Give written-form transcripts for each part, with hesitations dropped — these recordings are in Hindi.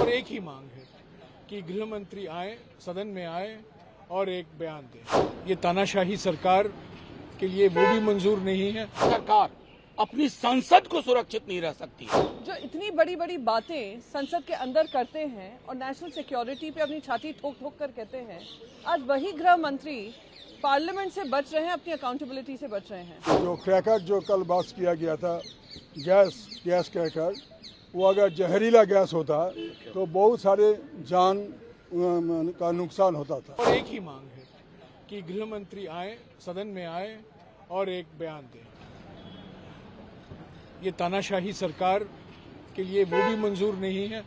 और एक ही मांग है कि गृह मंत्री आए, सदन में आए और एक बयान दें। ये तानाशाही सरकार के लिए वो भी मंजूर नहीं है। सरकार अपनी संसद को सुरक्षित नहीं रह सकती। जो इतनी बड़ी बड़ी बातें संसद के अंदर करते हैं और नेशनल सिक्योरिटी पे अपनी छाती ठोक ठोक कर कहते हैं, आज वही गृह मंत्री पार्लियामेंट से बच रहे हैं, अपनी अकाउंटेबिलिटी से बच रहे हैं। जो क्रैकर जो कल पास किया गया था, गैस क्रैकर, वो अगर जहरीला गैस होता तो बहुत सारे जान का नुकसान होता था। और एक ही मांग है कि गृह मंत्री आए, सदन में आए और एक बयान दें। ये तानाशाही सरकार के लिए वो भी मंजूर नहीं है।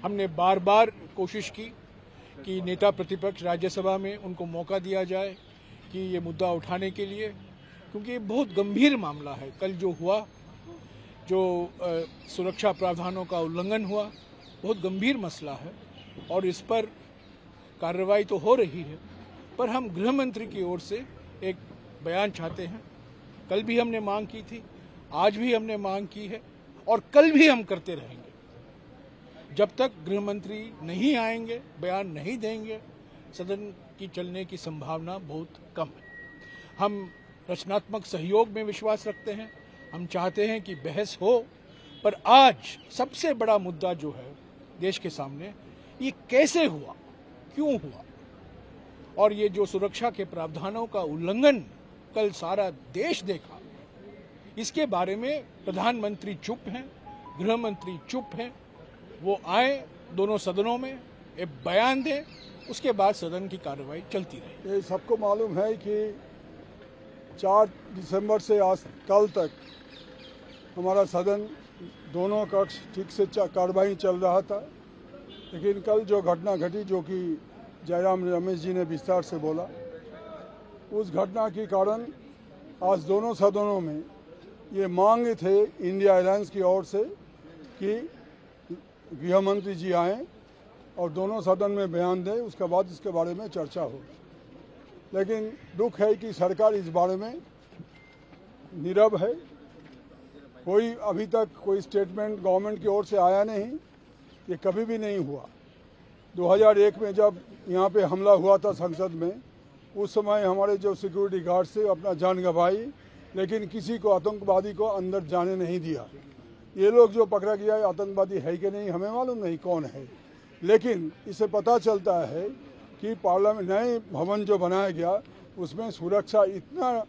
हमने बार बार कोशिश की कि नेता प्रतिपक्ष राज्यसभा में उनको मौका दिया जाए कि ये मुद्दा उठाने के लिए, क्योंकि ये बहुत गंभीर मामला है। कल जो हुआ, जो सुरक्षा प्रावधानों का उल्लंघन हुआ, बहुत गंभीर मसला है और इस पर कार्रवाई तो हो रही है, पर हम गृह मंत्री की ओर से एक बयान चाहते हैं। कल भी हमने मांग की थी, आज भी हमने मांग की है और कल भी हम करते रहेंगे। जब तक गृह मंत्री नहीं आएंगे, बयान नहीं देंगे, सदन की चलने की संभावना बहुत कम है। हम रचनात्मक सहयोग में विश्वास रखते हैं। हम चाहते हैं कि बहस हो, पर आज सबसे बड़ा मुद्दा जो है देश के सामने, ये कैसे हुआ, क्यों हुआ, और ये जो सुरक्षा के प्रावधानों का उल्लंघन कल सारा देश देखा, इसके बारे में प्रधानमंत्री चुप हैं, गृह मंत्री चुप हैं। वो आए दोनों सदनों में, एक बयान दें, उसके बाद सदन की कार्रवाई चलती रहे। ये सबको मालूम है कि 4 दिसंबर से आज कल तक हमारा सदन दोनों कक्ष ठीक से कार्रवाई चल रहा था, लेकिन कल जो घटना घटी, जो कि जयराम रमेश जी ने विस्तार से बोला, उस घटना के कारण आज दोनों सदनों में ये मांग थे इंडिया अलायंस की ओर से कि गृह मंत्री जी आएँ और दोनों सदन में बयान दें, उसके बाद इसके बारे में चर्चा हो। लेकिन दुख है कि सरकार इस बारे में नीरव है। कोई अभी तक कोई स्टेटमेंट गवर्नमेंट की ओर से आया नहीं, ये कभी भी नहीं हुआ। 2001 में जब यहाँ पे हमला हुआ था संसद में, उस समय हमारे जो सिक्योरिटी गार्ड से अपना जान गंवाई, लेकिन किसी को आतंकवादी को अंदर जाने नहीं दिया। ये लोग जो पकड़ा गया है आतंकवादी है कि नहीं हमें मालूम नहीं कौन है, लेकिन इससे पता चलता है कि पार्लियामेंट नए भवन जो बनाया गया उसमें सुरक्षा इतना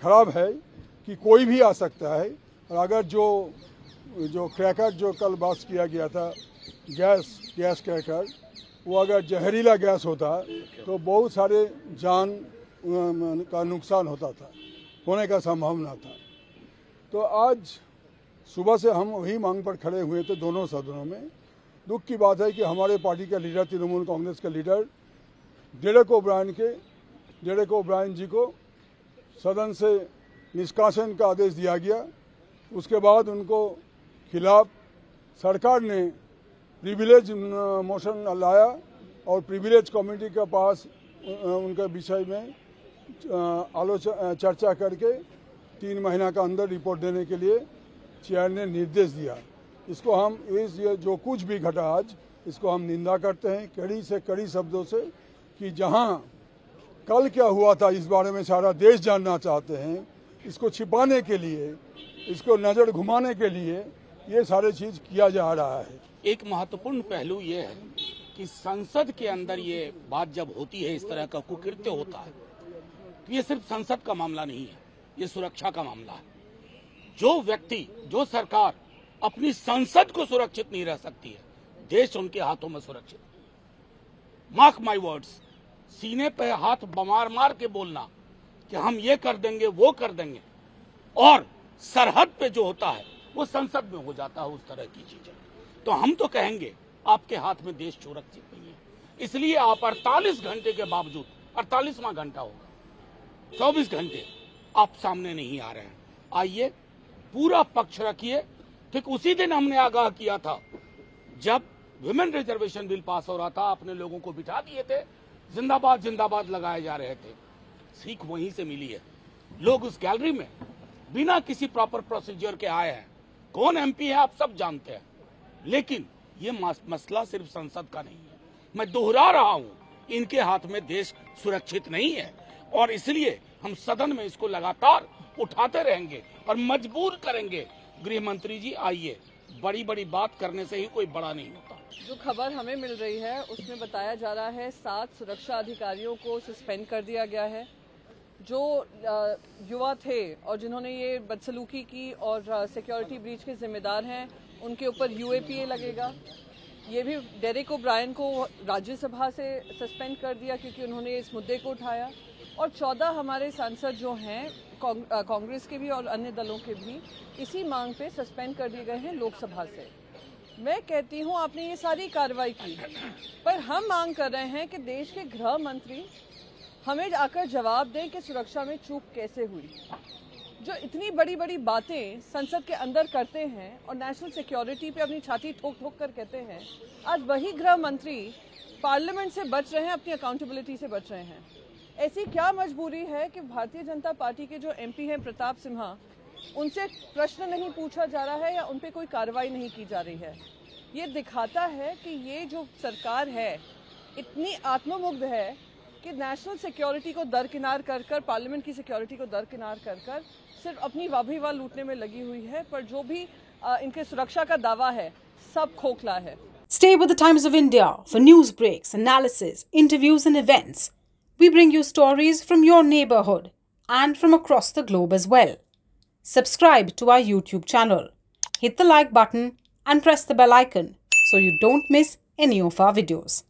खराब है कि कोई भी आ सकता है। और अगर जो क्रैकर जो कल पास किया गया था, गैस क्रैकर, वो अगर जहरीला गैस होता तो बहुत सारे जान का नुकसान होने का संभावना था। तो आज सुबह से हम वही मांग पर खड़े हुए थे दोनों सदनों में। दुख की बात है कि हमारे पार्टी का लीडर, तृणमूल कांग्रेस के लीडर डेरेक ओब्रायन जी को सदन से निष्कासन का आदेश दिया गया। उसके बाद उनको खिलाफ सरकार ने प्रिविलेज मोशन लाया और प्रिविलेज कमेटी के पास उनके विषय में चर्चा करके 3 महीना का अंदर रिपोर्ट देने के लिए चेयर ने निर्देश दिया। इसको हम ये जो कुछ भी घटा आज, इसको हम निंदा करते हैं कड़ी से कड़ी शब्दों से, कि जहां कल क्या हुआ था इस बारे में सारा देश जानना चाहते हैं, इसको छिपाने के लिए, इसको नज़र घुमाने के लिए ये सारे चीज़ किया जा रहा है। एक महत्वपूर्ण पहलू ये है कि संसद के अंदर ये बात जब होती है, इस तरह का कुकृत्य होता है, तो ये सिर्फ संसद का मामला नहीं है, ये सुरक्षा का मामला है। जो व्यक्ति, जो सरकार अपनी संसद को सुरक्षित नहीं रह सकती है, देश उनके हाथों में सुरक्षित। मार्क माय वर्ड्स, सीने पे हाथ मार के बोलना कि हम ये कर देंगे, वो कर देंगे, और सरहद पे जो होता है वो संसद में हो जाता है, उस तरह की चीजें। तो हम तो कहेंगे आपके हाथ में देश सुरक्षित नहीं है, इसलिए आप 48 घंटे के बावजूद, 48वां घंटा होगा, 24 घंटे आप सामने नहीं आ रहे हैं। आइए, पूरा पक्ष रखिए। ठीक उसी दिन हमने आगाह किया था जब विमेन रिजर्वेशन बिल पास हो रहा था, आपने लोगों को बिठा दिए थे, जिंदाबाद जिंदाबाद लगाए जा रहे थे। सीख वहीं से मिली है। लोग उस गैलरी में बिना किसी प्रॉपर प्रोसीजर के आए हैं। कौन एमपी है आप सब जानते हैं। लेकिन ये मसला सिर्फ संसद का नहीं है। मैं दोहरा रहा हूं, इनके हाथ में देश सुरक्षित नहीं है और इसलिए हम सदन में इसको लगातार उठाते रहेंगे और मजबूर करेंगे। गृह मंत्री जी आइए, बड़ी बड़ी बात करने से ही कोई बड़ा नहीं होता। जो खबर हमें मिल रही है उसमें बताया जा रहा है 7 सुरक्षा अधिकारियों को सस्पेंड कर दिया गया है। जो युवा थे और जिन्होंने ये बदसलूकी की और सिक्योरिटी ब्रीच के जिम्मेदार हैं, उनके ऊपर यूएपीए लगेगा। ये भी डेरेक ओब्रायन को राज्यसभा से सस्पेंड कर दिया क्योंकि उन्होंने इस मुद्दे को उठाया। और 14 हमारे सांसद जो हैं कांग्रेस के भी और अन्य दलों के भी इसी मांग पे सस्पेंड कर दिए गए हैं लोकसभा से। मैं कहती हूँ आपने ये सारी कार्रवाई की, पर हम मांग कर रहे हैं कि देश के गृह मंत्री हमें आकर जवाब दें कि सुरक्षा में चूक कैसे हुई। जो इतनी बड़ी बड़ी बातें संसद के अंदर करते हैं और नेशनल सिक्योरिटी पे अपनी छाती ठोक ठोक कर कहते हैं, आज वही गृह मंत्री पार्लियामेंट से बच रहे हैं, अपनी अकाउंटेबिलिटी से बच रहे हैं। ऐसी क्या मजबूरी है कि भारतीय जनता पार्टी के जो एमपी हैं प्रताप सिन्हा, उनसे प्रश्न नहीं पूछा जा रहा है या उन पे कोई कार्रवाई नहीं की जा रही है। ये दिखाता है कि ये जो सरकार है इतनी आत्ममुग्ध है कि नेशनल सिक्योरिटी को दरकिनार कर कर, पार्लियामेंट की सिक्योरिटी को दरकिनार कर कर सिर्फ अपनी वाह लूटने में लगी हुई है। पर जो भी इनके सुरक्षा का दावा है सब खोखला है। Stay with the Times of India for news breaks, analysis, interviews and events. We bring you stories from your neighborhood and from across the globe as well. Subscribe to our YouTube channel. Hit the like button and press the bell icon so you don't miss any of our videos.